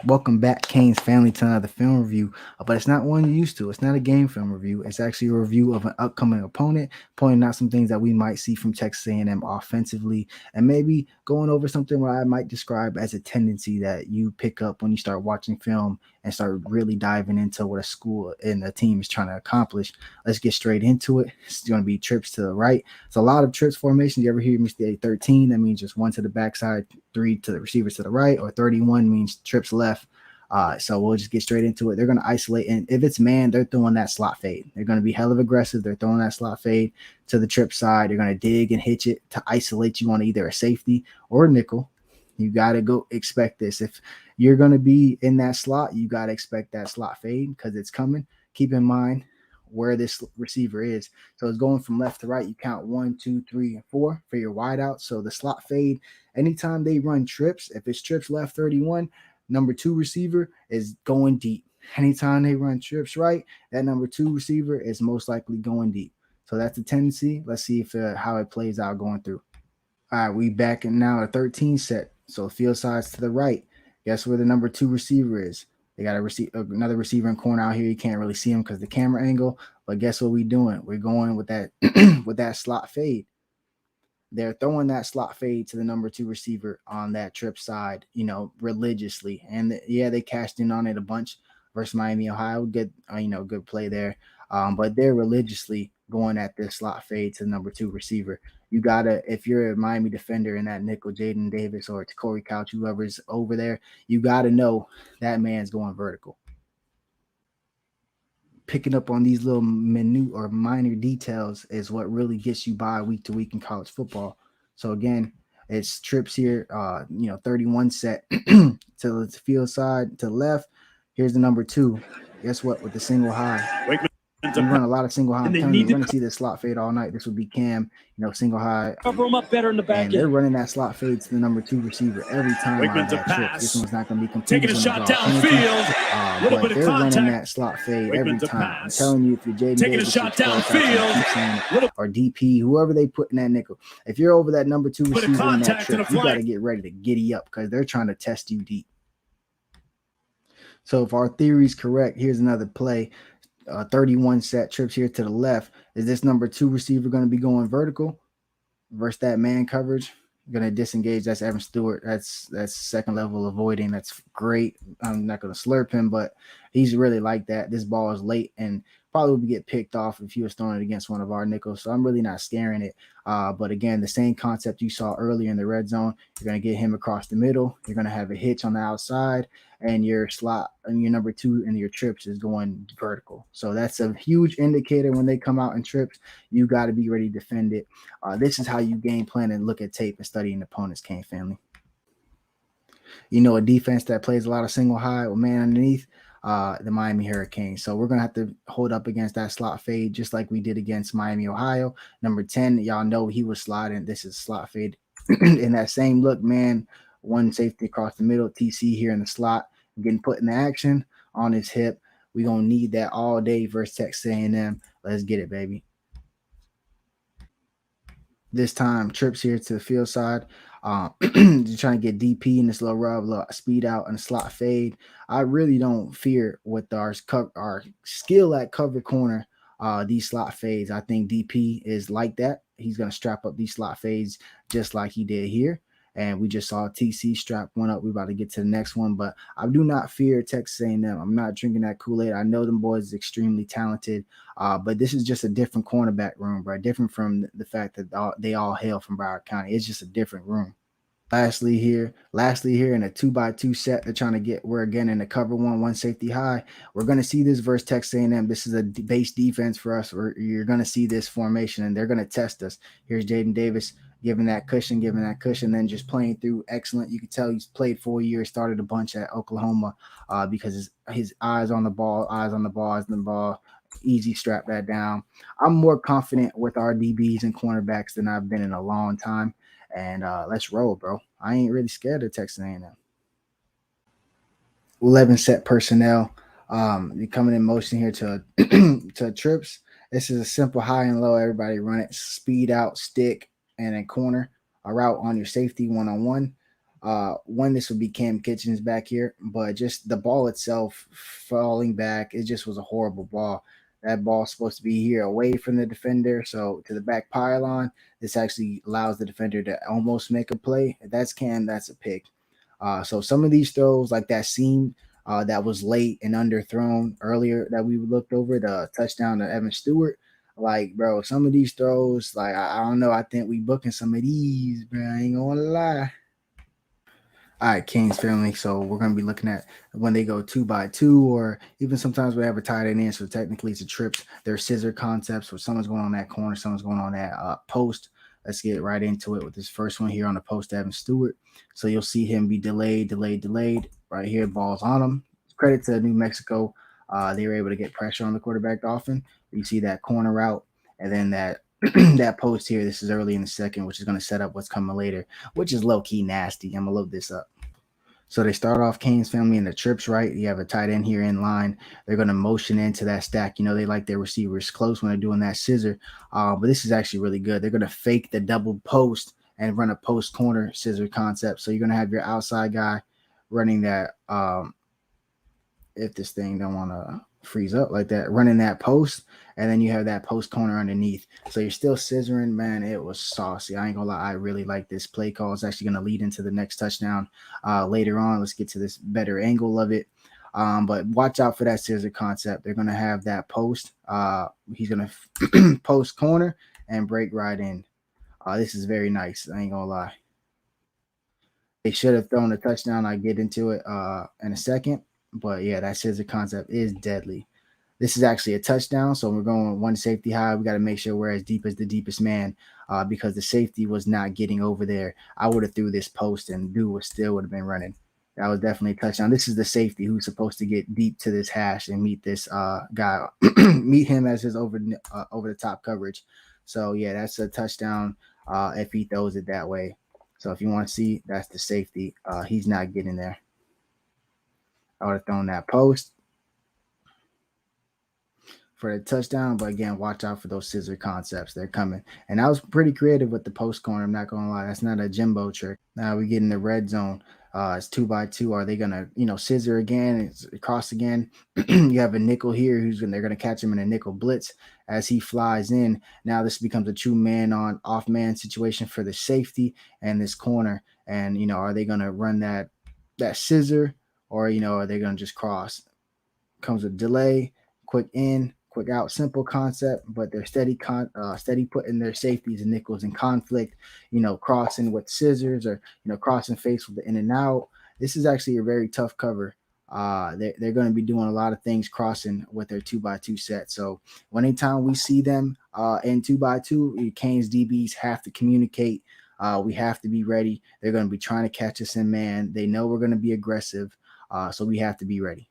Welcome back, Kane's family, to another film review. But it's not one you're used to. It's not a game film review. It's actually a review of an upcoming opponent, pointing out some things that we might see from Texas A&M offensively, and maybe going over something what I might describe as a tendency that you pick up when you start watching film and start really diving into what a school and a team is trying to accomplish. Let's get straight into it. It's going to be trips to the right. It's a lot of trips formations. You ever hear me say 13? That means just one to the backside, three to the receivers to the right, or 31 means trips left. So we'll just get straight into it. They're going to isolate, and if it's man, they're throwing that slot fade. They're going to be hell of aggressive. They're throwing that slot fade to the trip side. They're going to dig and hitch it to isolate you on either a safety or a nickel. You got to go expect this. If you're going to be in that slot, you got to expect that slot fade because it's coming. Keep in mind where this receiver is. So it's going from left to right. You count 1, 2, 3, and 4 for your wideout. So the slot fade, anytime they run trips, if it's trips left 31, number 2 receiver is going deep. Anytime they run trips right, that number 2 receiver is most likely going deep. So that's a tendency. Let's see if how it plays out going through. All right, we back in now a 13 set. So field sides to the right. Guess where the number 2 receiver is? They got another receiver in corner out here. You can't really see him because the camera angle. But guess what we doing? We're going with that with that slot fade. They're throwing that slot fade to the number 2 receiver on that trip side, religiously. And yeah, they cashed in on it a bunch versus Miami, Ohio. Good, good play there. But they're religiously going at this slot fade to the number 2 receiver. You gotta, if you're a Miami defender in that nickel, Jaden Davis or Corey Couch, whoever's over there, you gotta know that man's going vertical. Picking up on these little minute or minor details is what really gets you by week to week in college football. So again, it's trips here, 31 set to the field side to the left. Here's the number 2. Guess what? With the single high. We run a lot of single high. I'm telling you, we're going to see this slot fade all night. This would be Cam, single high. Cover them up better in the back. And they're running that slot fade to the number 2 receiver every time out of that trip. This one's not going to be completely taking a shot downfield. But they're running that slot fade every time. I'm telling you, if you're Jaden taking Davis, a shot downfield, or DP, whoever they put in that nickel, if you're over that number 2 receiver in that trip, you got to get ready to giddy up because they're trying to test you deep. So if our theory is correct, here's another play. 31 set trips here to the left. Is this number 2 receiver going to be going vertical versus that man coverage? Going to disengage. That's Evan Stewart. That's second level avoiding. That's great. I'm not going to slurp him, but he's really like that. This ball is late and probably would get picked off if he was throwing it against one of our nickels. So I'm really not scaring it. But again, the same concept you saw earlier in the red zone. You're going to get him across the middle. You're going to have a hitch on the outside, and your slot and your number 2 and your trips is going vertical. So that's a huge indicator when they come out in trips. You got to be ready to defend it. This is how you game plan and look at tape and study an opponent's Kane family. A defense that plays a lot of single high with man underneath, the Miami Hurricanes. So we're going to have to hold up against that slot fade just like we did against Miami, Ohio. Number 10, y'all know he was sliding. This is slot fade. In that same look, man, one safety across the middle, TC here in the slot, getting put in action on his hip. We're going to need that all day versus Texas A&M. Let's get it, baby. This time, trips here to the field side. Just trying to get DP in this little rub, little speed out and slot fade. I really don't fear with our skill at cover corner, these slot fades. I think DP is like that. He's going to strap up these slot fades just like he did here. And we just saw TC strap one up. We're about to get to the next one, but I do not fear Texas A&M. I'm not drinking that Kool-Aid. I know them boys is extremely talented, but this is just a different cornerback room, bro. Different from the fact that they all hail from Broward County. It's just a different room. Lastly here in a 2x2 set, they're trying to get, we're again in the cover one safety high. We're going to see this versus Texas A&M. This is a base defense for us. You're going to see this formation, and they're going to test us. Here's Jaden Davis giving that cushion, then just playing through excellent. You can tell he's played 4 years, started a bunch at Oklahoma because his eyes on the ball, easy strap that down. I'm more confident with our DBs and cornerbacks than I've been in a long time. And let's roll, bro. I ain't really scared of Texas A&M. 11 set personnel. You're coming in motion here to to trips. This is a simple high and low. Everybody run it. Speed out, stick, and then corner. A route on your safety one-on-one. One, this would be Cam Kitchens back here, but just the ball itself falling back, it just was a horrible ball. That ball's supposed to be here away from the defender, so to the back pylon. This actually allows the defender to almost make a play. If that's Cam, that's a pick. So some of these throws, like that seam that was late and underthrown earlier that we looked over, the touchdown to Evan Stewart. Like, bro, some of these throws, like I don't know. I think we booking some of these, bro. I ain't gonna lie. All right, Kings family. So we're gonna be looking at when they go 2 by 2, or even sometimes we have a tight end in. So technically, it's a trips. They're scissor concepts where someone's going on that corner, someone's going on that post. Let's get right into it with this first one here on the post, Evan Stewart. So you'll see him be delayed. Right here, balls on him. Credit to New Mexico. They were able to get pressure on the quarterback often. You see that corner route, and then that that post here. This is early in the second, which is going to set up what's coming later, which is low key nasty. I'm gonna load this up. So they start off Kane's family in the trips, right? You have a tight end here in line. They're going to motion into that stack. You know, they like their receivers close when they're doing that scissor. But this is actually really good. They're going to fake the double post and run a post corner scissor concept. So you're going to have your outside guy running that. If this thing don't want to freeze up like that, running that post, and then you have that post corner underneath. So you're still scissoring, man. It was saucy. I ain't gonna lie, I really like this play call. It's actually gonna lead into the next touchdown later on. Let's get to this better angle of it. But watch out for that scissor concept. They're gonna have that post. He's gonna post corner and break right in. This is very nice. I ain't gonna lie. They should have thrown a touchdown. I get into it in a second. But yeah, that scissor concept is deadly. This is actually a touchdown, so we're going one safety high. We got to make sure we're as deep as the deepest man because the safety was not getting over there. I would have threw this post and dude would have been running. That was definitely a touchdown. This is the safety who's supposed to get deep to this hash and meet this guy, meet him as his over the top coverage. So yeah, that's a touchdown if he throws it that way. So if you want to see, that's the safety. He's not getting there. I would have thrown that post for the touchdown. But again, watch out for those scissor concepts. They're coming. And I was pretty creative with the post corner. I'm not gonna lie. That's not a Jimbo trick. Now we get in the red zone. It's 2 by 2. Are they gonna, scissor again? It's cross again. You have a nickel here they're gonna catch him in a nickel blitz as he flies in. Now this becomes a true man on off man situation for the safety and this corner. And are they gonna run that scissor, or are they gonna just cross? Comes with delay, quick in, quick out, simple concept, but they're steady putting their safeties and nickels in conflict, crossing with scissors, or crossing face with the in and out. This is actually a very tough cover. They're going to be doing a lot of things crossing with their 2 by 2 set. So anytime we see them in 2 by 2, Canes DBs have to communicate. We have to be ready. They're going to be trying to catch us in man. They know we're going to be aggressive, so we have to be ready.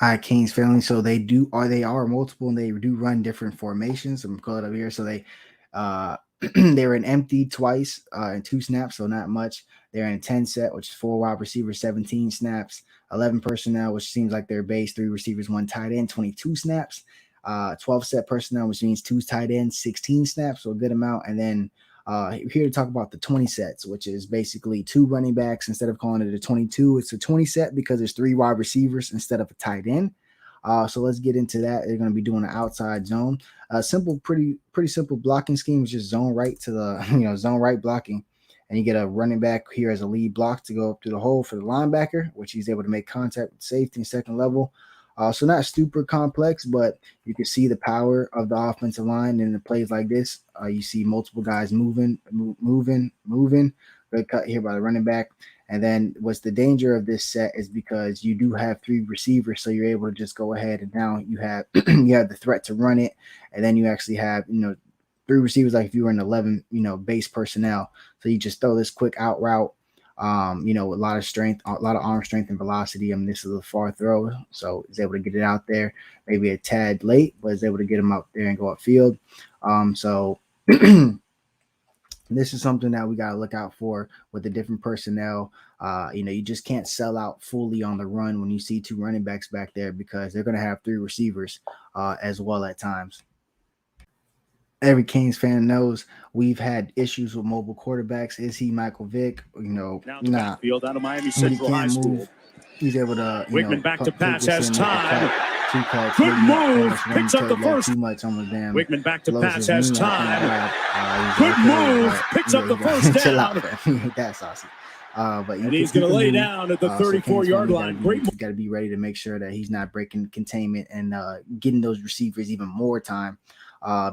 All right, Kings family. So they are multiple, and they do run different formations. I'm calling it up here. So uh they were in empty twice in 2 snaps, so not much. They're in 10 set, which is 4 wide receivers, 17 snaps, 11 personnel, which seems like their base, 3 receivers, 1 tight end, 22 snaps. 12 set personnel, which means 2 tight ends, 16 snaps, so a good amount. And then here to talk about the 20 sets, which is basically 2 running backs. Instead of calling it a 22, it's a 20 set because there's 3 wide receivers instead of a tight end. So let's get into that. They're going to be doing an outside zone. Simple, pretty simple blocking scheme. Is just zone right to the zone right blocking, and you get a running back here as a lead block to go up to the hole for the linebacker, which he's able to make contact with safety and second level. So not super complex, but you can see the power of the offensive line in the plays like this. You see multiple guys moving. Good cut here by the running back. And then what's the danger of this set is because you do have 3 receivers, so you're able to just go ahead and now you have you have the threat to run it, and then you actually have 3 receivers like if you were in 11 base personnel. So you just throw this quick out route. A lot of strength, a lot of arm strength and velocity. I mean, this is a far throw, so he's able to get it out there, maybe a tad late, but is able to get him out there and go upfield. So this is something that we got to look out for with the different personnel. You just can't sell out fully on the run when you see 2 running backs back there because they're going to have 3 receivers as well at times. every Canes fan knows we've had issues with mobile quarterbacks. Is he Michael Vick? Now to Nah. backfield out of Miami But he Central High can't School. move. He's able to, Wickman back to take pass, this has in, make a time. cut, two cuts, Good maybe move, almost one picks up the cut, yeah, first. too much, almost damn. Wickman back to blows pass, his has knee. time. He's Good okay, move, but, picks up the you gotta first chill out, down. man. He ain't that saucy. But And he's going to lay down at the 34-yard line. Great You got to be ready to make sure that he's not breaking containment and getting those receivers even more time.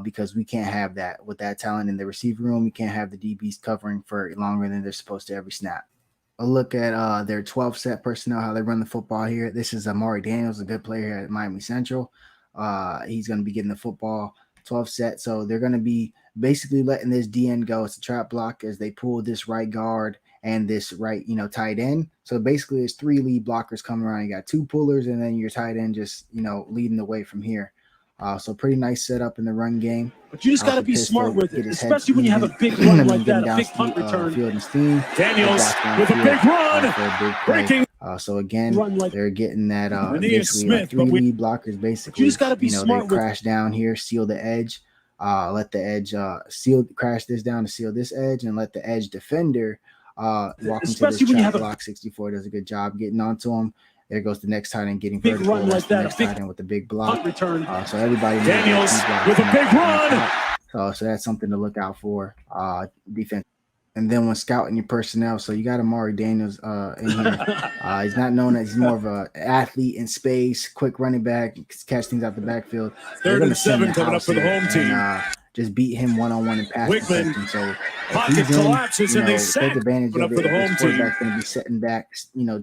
Because we can't have that with that talent in the receiver room. We can't have the DBs covering for longer than they're supposed to every snap. A look at their 12 set personnel, how they run the football here. This is Amari Daniels, a good player here at Miami Central. He's going to be getting the football 12 set. So they're going to be basically letting this DN go. It's a trap block as they pull this right guard and this right, tight end. So basically it's three lead blockers coming around. You got two pullers and then your tight end just, leading the way from here. So pretty nice setup in the run game. But you just got to be smart with it, especially when you have a big run like that, a big punt return. Field and steam. Daniels with a big run. For a big play. Breaking. So again, they're getting that basically Smith, like three lead blockers. Basically, you just got to be smart. They crash down here, seal the edge, let the edge crash this down to seal this edge, and let the edge defender walk into this trap block. 64 does a good job getting onto him. There goes the next tight end getting vertical. Run like that. Next tight end with the big block. Return. So everybody Daniels with a big run. So that's something to look out for. Defense. And then when scouting your personnel, so you got Amari Daniels in here. He's not known as, he's more of an athlete in space, quick running back, catch things out the backfield. 3rd and 7 coming up for the home team. Just beat him one-on-one in pass protection. So pocket collapses and they take advantage of it. For the home team. Quarterback's going to be setting back,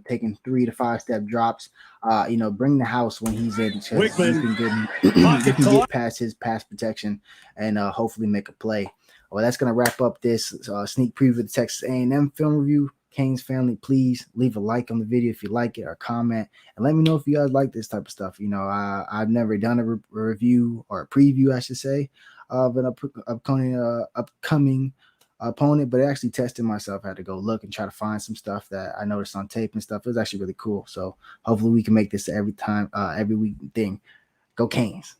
taking 3 to 5 step drops. Bring the house when he's in. You can get past his pass protection and hopefully make a play. Well, that's going to wrap up this sneak preview of the Texas A&M film review. Canes family, please leave a like on the video if you like it, or comment, and let me know if you guys like this type of stuff. I've never done a review or a preview, I should say, of an upcoming opponent, but I actually tested myself. I had to go look and try to find some stuff that I noticed on tape and stuff. It was actually really cool. So hopefully we can make this every week thing. Go Canes.